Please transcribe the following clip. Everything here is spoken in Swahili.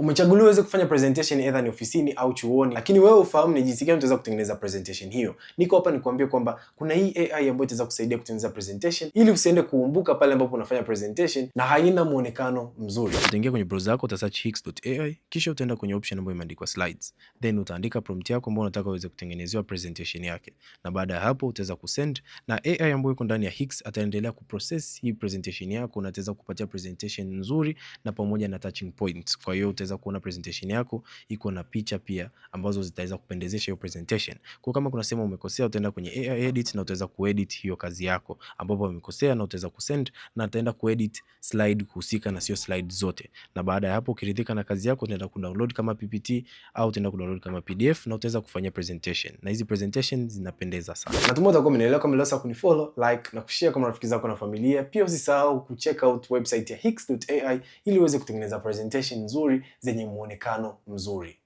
Umechaguliwa uweze kufanya presentation either ni ofisini au chuoni, lakini wewe ufahamu ni jinsi gani utaweza kutengeneza presentation hiyo. Niko hapa nikwambie kwamba kuna hii AI ambayo itaweza kusaidia kutengeneza presentation ili usiende kuumbuka pale ambapo unafanya presentation na haina muonekano mzuri. Utaingia kwenye browser yako, utasearch hix.ai, kisha utaenda kwenye option ambayo imeandikwa slides. Then utaandika prompt yako ambayo unataka uweze kutengenezewa presentation yake. Na baada ya hapo utaweza kusend na AI ambayo iko ndani ya Hix ataendelea kuprocess hii presentation yako na ataweza kupatia presentation nzuri na pamoja na touching points. Kwa hiyo utaweza kuona presentation yako iko na picha pia ambazo zitaweza kupendezesha hiyo presentation. Kwa kama kuna sehemu umekosea, utaenda kwenye AI edit na utaweza kuedit hiyo kazi yako ambapo umekosea, na utaweza kusend na ataenda kuedit slide husika na sio slide zote. Na baada ya hapo ukiridhika na kazi yako, utaenda kudownload kama PPT au utaenda kudownload kama PDF na utaweza kufanya presentation. Na hizi presentation zinapendeza sana. Natumai utakuwa umeelewa. Kama unaweza kunifollow, like na kushare kwa marafiki zako na familia. Pia usisahau kucheck out website ya hix.ai ili uweze kutengeneza presentation nzuri zenye muonekano mzuri.